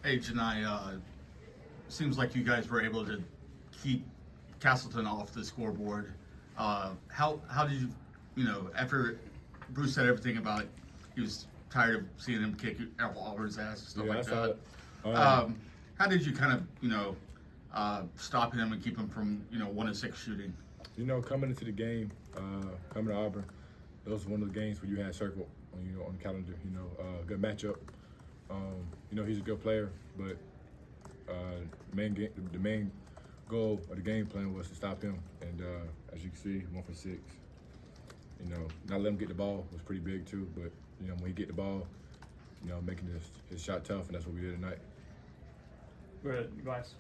Hey, Johni, seems like you guys were able to keep Castleton off the scoreboard. How did you, after Bruce said everything about it, he was tired of seeing him kick Auburn's ass and stuff like that. How did you kind of, stop him and keep him from, 1 of 6 shooting? Coming into the game, coming to Auburn, that was one of the games where you had circled on the calendar. Good matchup. He's a good player, but the main goal of the game plan was to stop him. And as you can see, 1 for 6. Not let him get the ball was pretty big too. But when he get the ball, making his shot tough, and that's what we did tonight. Go ahead, guys.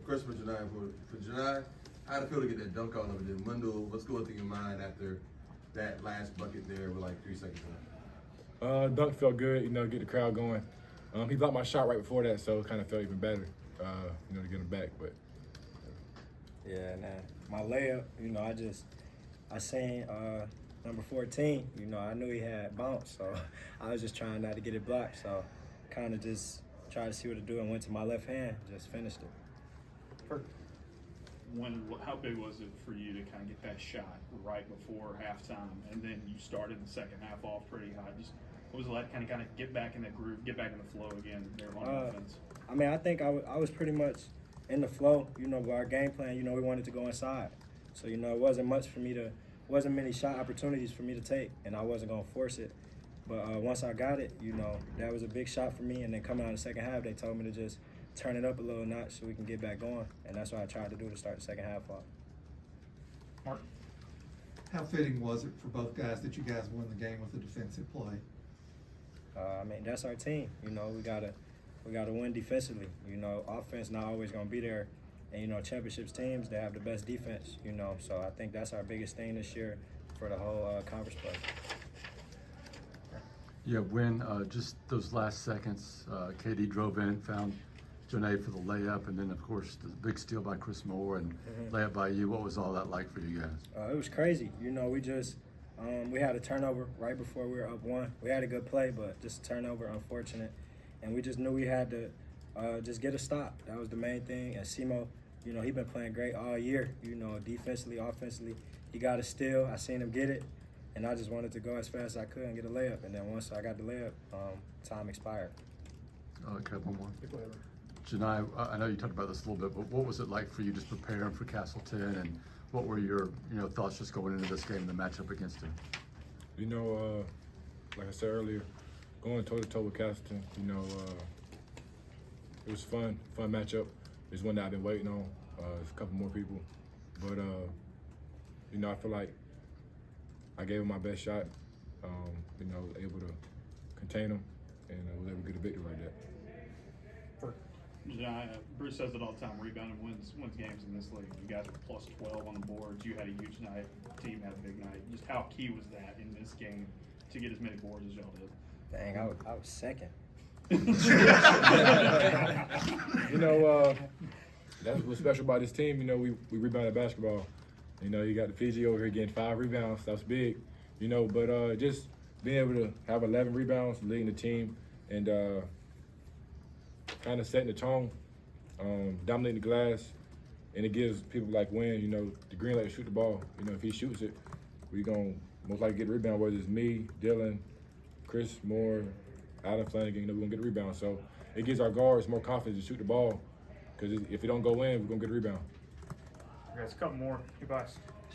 Question for Johni. For Johni, how'd it feel to get that dunk on him? And then Wendell, what's going through your mind after that last bucket there with like 3 seconds left? Dunk felt good, get the crowd going. He blocked my shot right before that, so it kind of felt even better, to get him back. But yeah, my layup, I seen number 14. I knew he had bounce, so I was just trying not to get it blocked. So kind of just tried to see what to do and went to my left hand, just finished it. How big was it for you to kind of get that shot right before halftime, and then you started the second half off pretty hot? What was it like, kind of get back in that groove, get back in the flow again there on offense? I think I was pretty much in the flow. With our game plan, we wanted to go inside, so it wasn't many shot opportunities for me to take, and I wasn't gonna force it. But once I got it, that was a big shot for me. And then coming out of the second half, they told me to just turn it up a little notch so we can get back going. And that's what I tried to do to start the second half off. Mark? How fitting was it for both guys that you guys won the game with a defensive play? That's our team. We gotta win defensively. Offense not always gonna be there. And championships teams, they have the best defense. So I think that's our biggest thing this year for the whole conference play. Yeah, just those last seconds, KD drove in, found Johni for the layup, and then of course the big steal by Chris Moore and layup by you. What was all that like for you guys? It was crazy. We had a turnover right before we were up 1. We had a good play, but just a turnover, unfortunate. And we just knew we had to just get a stop. That was the main thing. And Simo, he been playing great all year. Defensively, offensively, he got a steal. I seen him get it. And I just wanted to go as fast as I could and get a layup. And then once I got the layup, time expired. Okay, one more. Johni, I know you talked about this a little bit, but what was it like for you just preparing for Castleton, and what were your thoughts just going into this game and the matchup against him? Like I said earlier, going toe-to-toe with Castleton, it was fun matchup. It's one that I've been waiting on. There's a couple more people. But, I feel like I gave him my best shot, able to contain him, and was able to get a victory like that. Bruce says it all the time, rebounding wins games in this league. You guys were plus 12 on the boards. You had a huge night. The team had a big night. Just how key was that in this game to get as many boards as y'all did? Dang, I was second. That's what's special about this team. We rebounded basketball. You got the Fiji over here getting 5 rebounds. That's big. But just being able to have 11 rebounds, leading the team, and kind of setting the tone, dominating the glass, and it gives people like Wynn, the green light to shoot the ball. If he shoots it, we're going to most likely get a rebound, whether it's me, Dylan, Chris Moore, Adam Flanagan, we're going to get a rebound. So it gives our guards more confidence to shoot the ball, because if it don't go in, we're going to get a rebound. Guys, a couple more. Goodbye.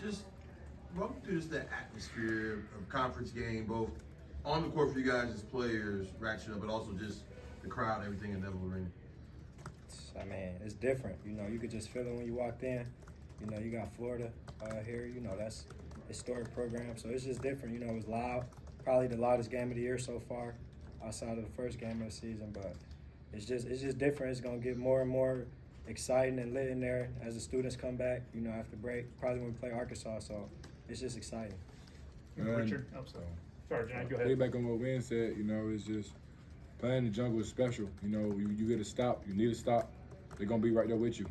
Just walk me through that atmosphere of conference game, both on the court for you guys as players, ratchet up, but also just the crowd, everything in Neville Arena. It's different. You could just feel it when you walked in. You got Florida here. That's a historic program, so it's just different. It was loud. Probably the loudest game of the year so far, outside of the first game of the season. But it's just different. It's gonna get more and more exciting and lit in there as the students come back. After break, probably when we play Arkansas. So it's just exciting. Richard, sorry, John, go ahead. Back on what Wynn said. It's just playing the jungle is special. You get a stop. You need a stop. They're gonna be right there with you.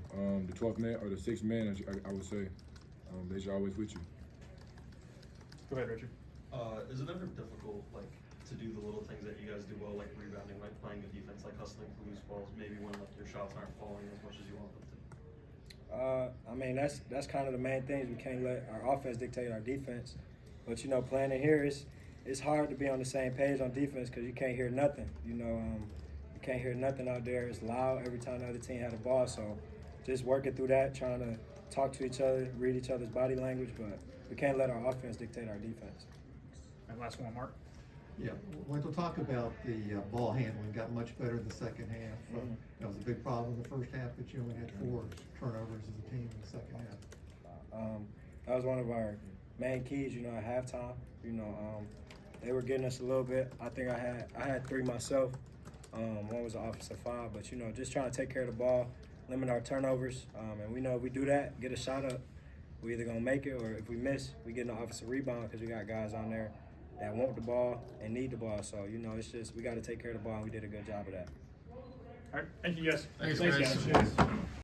The 12th man or the 6th man, I would say, they're always with you. Go ahead, Richard. Is it ever difficult, to do the little things that you guys do well, like rebounding, like playing the defense, like hustling for loose balls, maybe when like your shots aren't falling as much as you want them to? I mean, that's kind of the main things. We can't let our offense dictate our defense. But, you know, playing in here, it's hard to be on the same page on defense because you can't hear nothing. You know, you can't hear nothing out there. It's loud every time the other team had the ball. So just working through that, trying to talk to each other, read each other's body language. But we can't let our offense dictate our defense. And last one, Mark. Yeah, Wendell, talk about the ball handling. Got much better in the second half. That was a big problem in the first half, but you only had 4 turnovers as a team in the second half. That was one of our main keys, you know, at halftime. You know, they were getting us a little bit. I think I had 3 myself. One was an offensive foul, but, you know, just trying to take care of the ball, limit our turnovers. And we know if we do that, get a shot up, we're either going to make it, or if we miss, we get an offensive rebound because we got guys on there that want the ball and need the ball. So, you know, it's just we got to take care of the ball, and we did a good job of that. All right, thank you guys. Thanks, guys. guys.